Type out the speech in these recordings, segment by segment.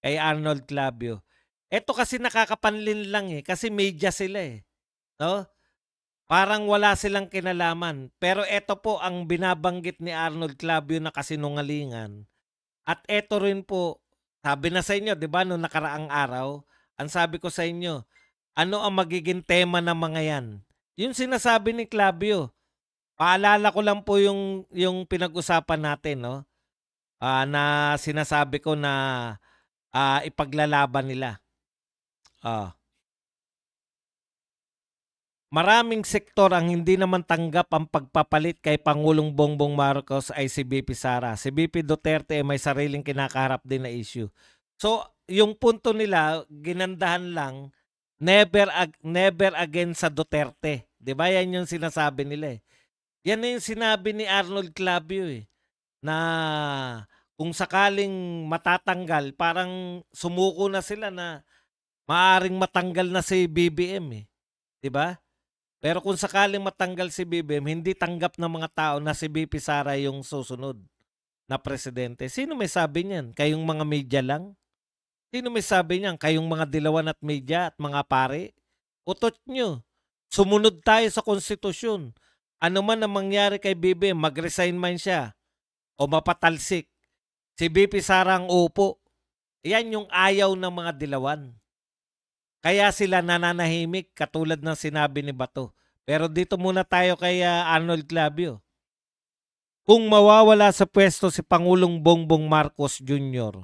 kay Arnold Clavio. Eto kasi nakakapanlin lang eh, kasi media sila eh. No? Parang wala silang kinalaman. Pero eto po ang binabanggit ni Arnold Clavio na kasinungalingan. At eto rin po, sabi na sa inyo, di ba, noong nakaraang araw, ang sabi ko sa inyo, ano ang magiging tema ng mga yan? Yung sinasabi ni Clavio, paalala ko lang po yung pinag-usapan natin, no? Na sinasabi ko na ipaglalaban nila. Maraming sektor ang hindi naman tanggap ang pagpapalit kay Pangulong Bongbong Marcos ay si BP Sara. Si BP Duterte ay may sariling kinakaharap din na issue. So, yung punto nila, ginandahan lang, never again sa Duterte. 'Di ba? Yan yung sinasabi nila eh. Yan na yung sinabi ni Arnold Clavio eh, na kung sakaling matatanggal, parang sumuko na sila na maaring matanggal na si BBM eh. 'Di ba? Pero kung sakaling matanggal si BBM, hindi tanggap ng mga tao na si BP Sara yung susunod na presidente. Sino may sabi niyan? Kayong mga media lang? Sino may sabi niyan? Kayong mga dilawan at media at mga pare? Utot nyo. Sumunod tayo sa konstitusyon. Ano man ang mangyari kay BBM, mag-resign man siya o mapatalsik. Si BP Sara ang upo. Yan yung ayaw ng mga dilawan. Kaya sila nananahimik katulad ng sinabi ni Bato. Pero dito muna tayo kay Arnold Clavio. Kung mawawala sa pwesto si Pangulong Bongbong Marcos Jr.,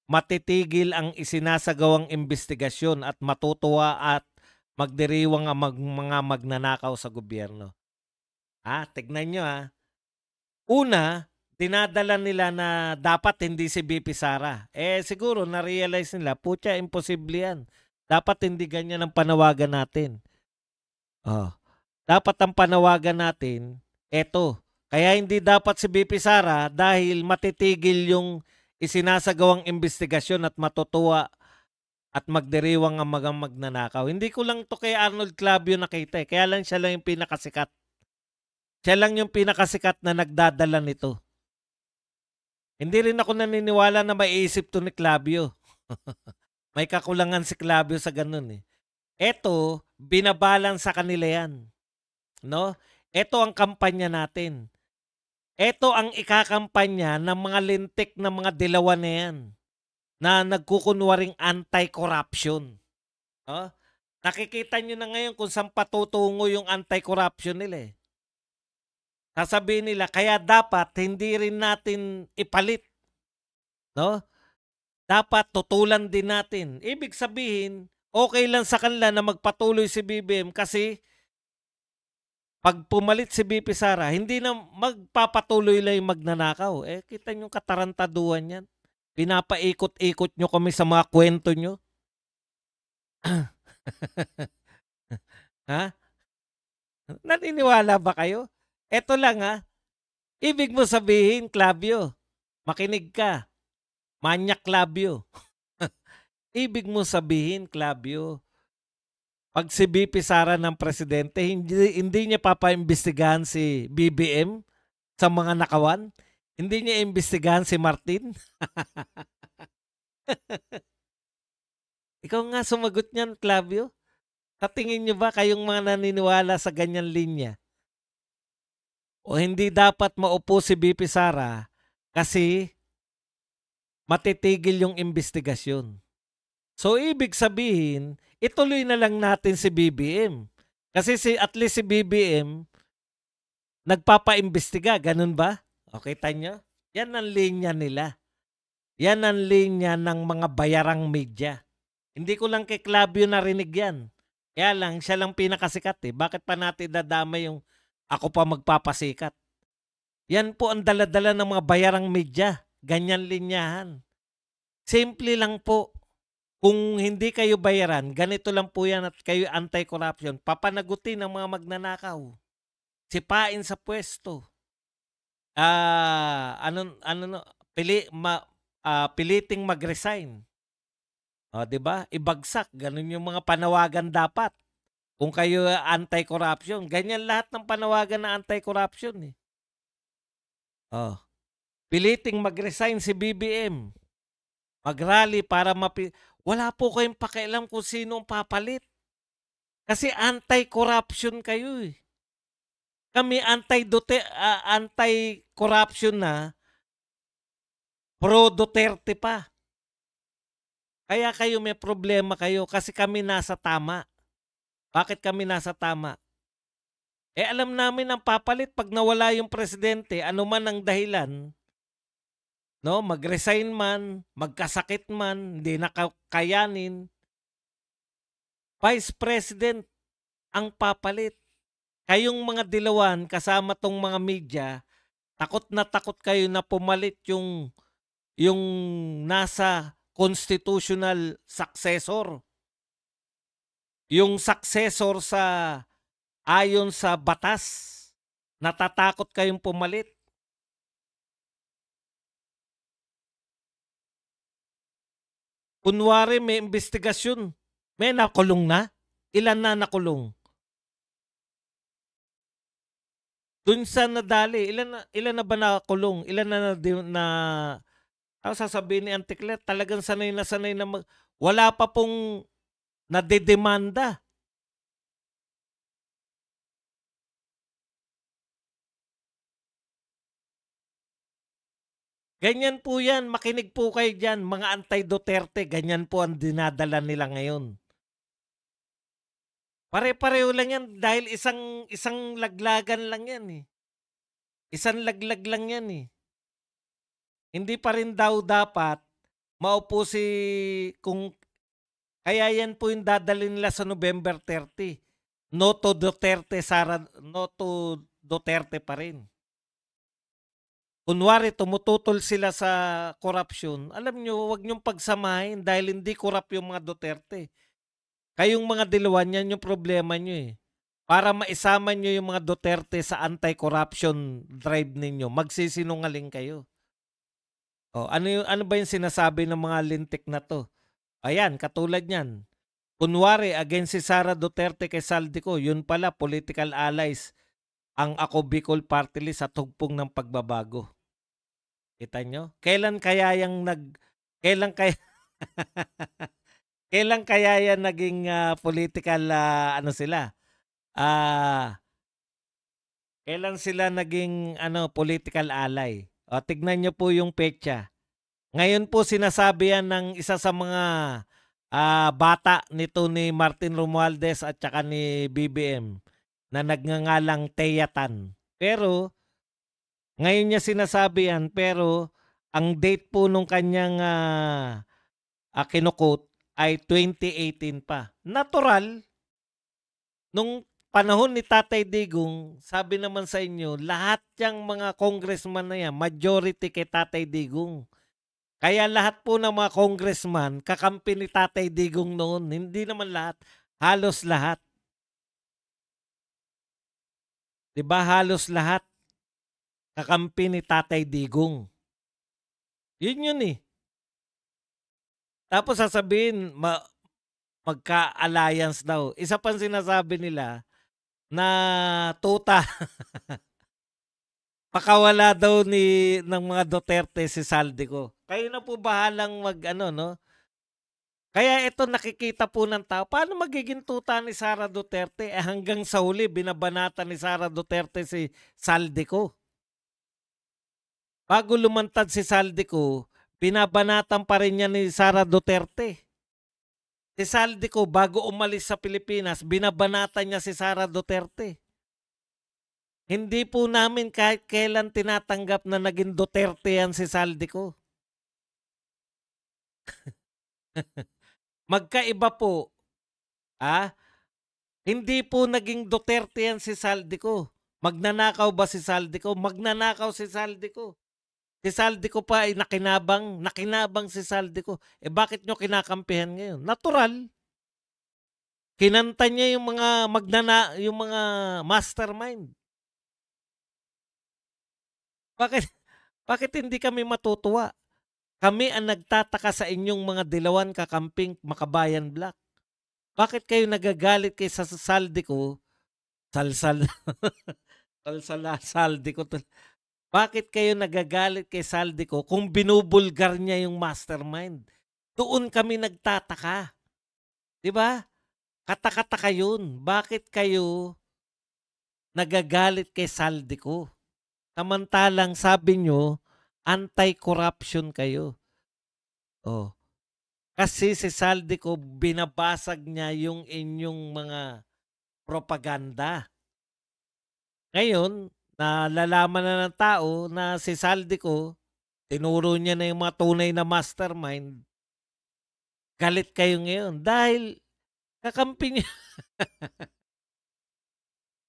matitigil ang isinasagawang investigasyon at matutuwa at magdiriwang ang mga magnanakaw sa gobyerno. Tignan nyo Una, dinadala nila na dapat hindi si BP Sara. Siguro na-realize nila, putya, imposible yan. Dapat hindi ganyan ang panawagan natin. Dapat ang panawagan natin, eto. Kaya hindi dapat si BP Sara dahil matitigil yung isinasagawang investigasyon at matutuwa at magdiriwang ang mga magnanakaw. Hindi ko lang to kay Arnold Clavio nakita eh. Kaya lang siya lang yung pinakasikat. Siya lang yung pinakasikat na nagdadala nito. Hindi rin ako naniniwala na maiisip to ni Clavio. May kakulangan si Clavio sa ganun eh. Eto, binabalan sa kanila yan. No? Ito ang kampanya natin. Ito ang ikakampanya ng mga lintik na mga dilawan na yan na nagkukunwaring anti-corruption. No? Nakikita nyo na ngayon kung saan patutungo yung anti-corruption nila eh. Sasabihin nila, kaya dapat hindi rin natin ipalit. No? Dapat tutulan din natin. Ibig sabihin, okay lang sa kanila na magpatuloy si BBM kasi pag pumalit si BP Sara, hindi na magpapatuloy lang yung magnanakaw. Kita nyo katarantaduhan yan. Pinapaikot-ikot nyo kami sa mga kwento nyo. Ha? Naniniwala ba kayo? Eto lang Ibig mo sabihin, Clavio, makinig ka. Manyak Clavio. Ibig mo sabihin, Clavio, pag si BP Sara ng presidente, hindi niya papaimbestigahan si BBM sa mga nakawan? Hindi niya imbestigahan si Martin? Ikaw nga sumagot niyan, Clavio. Sa tingin niyo ba kayong mga naniniwala sa ganyan linya? O hindi dapat maupo si BP Sara kasi matitigil yung investigasyon? So, ibig sabihin, ituloy na lang natin si BBM. Kasi at least si BBM, nagpapaimbestiga. Ganun ba? Okay, tanyo? Yan ang linya nila. Yan ang linya ng mga bayarang media. Hindi ko lang kay Clavio narinig yan. Kaya lang, siya lang pinakasikat eh. Bakit pa natin dadama yung ako pa magpapasikat? Yan po ang daladala ng mga bayarang media. Ganyan linyahan. Simple lang po. Kung hindi kayo bayaran, ganito lang po yan at kayo anti-corruption, papanagutin ang mga magnanakaw. Sipain sa pwesto. Piliting mag-resign. 'Di ba? Ibagsak, ganun yung mga panawagan dapat. Kung kayo anti-corruption, ganyan lahat ng panawagan na anti-corruption eh. Piliting mag-resign si BBM. Mag-rally para wala po kayong pakialam kung sino ang papalit. Kasi anti-corruption kayo eh. Kami anti-corruption na, pro-Duterte pa. Kaya kayo may problema kayo kasi kami nasa tama. Bakit kami nasa tama? Alam namin ang papalit pag nawala yung presidente, ano man ang dahilan, no, mag-resign man, magkasakit man, hindi nakakayanin, Vice President ang papalit. Kayong mga dilawan kasama tong mga media, takot na takot kayo na pumalit yung nasa constitutional successor. Yung successor sa ayon sa batas. Natatakot kayong pumalit. Kunwari may investigasyon. May nakulong na? Ilan na nakulong? Dun sa nadali, ilan na ba nakulong? Ilan na sasabihin ni Auntie Claire, talagang sanay na wala pa pong nadedemanda. Ganyan po yan, makinig po kayo dyan, mga anti-Duterte, ganyan po ang dinadala nila ngayon. Pare-pareho lang yan dahil isang laglagan lang yan eh. Isang laglag lang yan eh. Hindi pa rin daw dapat maupo kung kaya yan po yung dadalhin nila sa November 30. No to Duterte, no to Duterte pa rin. Kunwari tumututol sila sa corruption, alam nyo, huwag nyong pagsamahin dahil hindi corrupt yung mga Duterte. Kayong mga dilawan, yan yung problema nyo eh. Para maisama nyo yung mga Duterte sa anti-corruption drive ninyo, magsisinungaling kayo. O, ano ba yung sinasabi ng mga lintik na to? Ayan, katulad niyan. Kunwari, against si Sara Duterte kay Saldico, yun pala, political allies ang Ako Bicol Party List sa tugpong ng pagbabago. Kita nyo? Kailan kaya kailan kaya yan naging political sila? Kailan sila naging political ally? O, tignan nyo po yung petsa. Ngayon po sinasabi yan ng isa sa mga bata nito ni Martin Romualdez at saka ni BBM na nagngangalang Teyatan. Pero ngayon niya sinasabi yan, pero ang date po nung kanyang kinukot ay 2018 pa. Natural, nung panahon ni Tatay Digong, sabi naman sa inyo, lahat yung mga congressman na yan, majority kay Tatay Digong. Kaya lahat po ng mga congressman, kakampi ni Tatay Digong noon. Hindi naman lahat, halos lahat. Diba halos lahat, kakampi ni Tatay Digong. Yun eh. Tapos sasabihin, magka-alliance daw. Isa pang sinasabi nila na tuta. Pakawala daw ng mga Duterte si Saldico. Kayo na po bahalang no? Kaya ito nakikita po ng tao. Paano magiging tuta ni Sara Duterte? Hanggang sa huli, binabanata ni Sara Duterte si Saldico. Bago lumantad si Saldico, binabanatan pa rin niya ni Sara Duterte. Si Saldico, bago umalis sa Pilipinas, binabanatan niya si Sara Duterte. Hindi po namin kahit kailan tinatanggap na naging Duterte yan si Saldico. Magkaiba po. Hindi po naging Duterte yan si Saldico. Magnanakaw ba si Saldico? Magnanakaw si Saldico. Si Saldico pa ay nakinabang si Saldico. Bakit nyo kinakampihan ngayon? Natural. Kinanta niya yung mga mastermind. Bakit hindi kami matutuwa? Kami ang nagtataka sa inyong mga dilawan kakamping Makabayan Black. Bakit kayo nagagalit kay sa Saldico? Saldico. Bakit kayo nagagalit kay Saldico kung binubulgar niya yung mastermind? Doon kami nagtataka, 'di ba? Kataka-taka 'yun. Bakit kayo nagagalit kay Saldico? Samantalang sabi niyo anti-corruption kayo. Oh, kasi si Saldico binabasag niya yung inyong mga propaganda. Ngayon, nalalaman na ng tao na si Saldico, tinuro niya na yung mga tunay na mastermind. Galit kayo ngayon dahil kakampi niya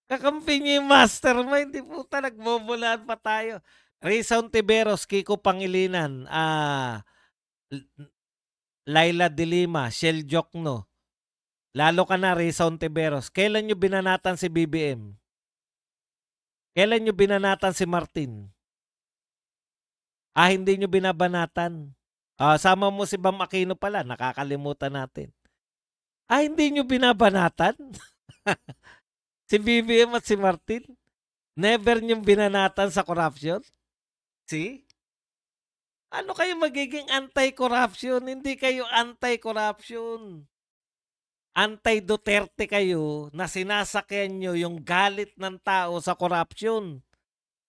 kakampi niya yung mastermind, 'di puta nagbobolaan pa tayo. Risa Ontiveros, Kiko Pangilinan, Laila de Lima, Shell Jokno. Lalo ka na Risa Ontiveros. Kailan niyo binanatan si BBM? Kailan niyo binanatan si Martin? Hindi niyo binabanatan. Sama mo si Bam Aquino pala, nakakalimutan natin. Hindi niyo binabanatan? Si BBM at si Martin? Never niyong binanatan sa corruption? See? Ano kayo magiging anti-corruption? Hindi kayo anti-corruption. Anti-Duterte kayo na sinasakyan nyo yung galit ng tao sa corruption.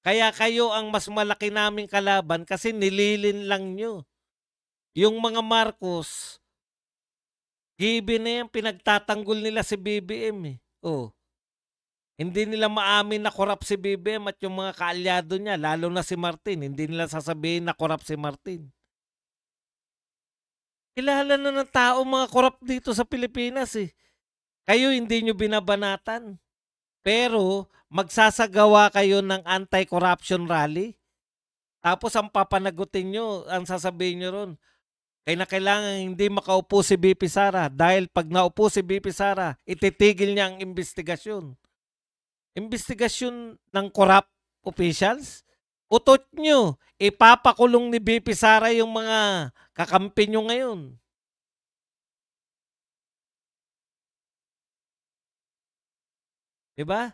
Kaya kayo ang mas malaki naming kalaban kasi nililin lang nyo. Yung mga Marcos, given na yan, pinagtatanggol nila si BBM eh. Oh. Hindi nila maamin na corrupt si BBM at yung mga kaalyado niya, lalo na si Martin. Hindi nila sasabihin na corrupt si Martin. Kilala na ng tao mga corrupt dito sa Pilipinas eh. Kayo hindi nyo binabanatan. Pero magsasagawa kayo ng anti-corruption rally. Tapos ang papanagutin nyo, ang sasabihin nyo ron, kailangan hindi makaupo si BP Sara dahil pag naupo si BP Sara, ititigil niya ang investigasyon. Investigasyon ng corrupt officials? Utot nyo, ipapakulong ni BP Sara yung mga kakampi nyo ngayon. Diba?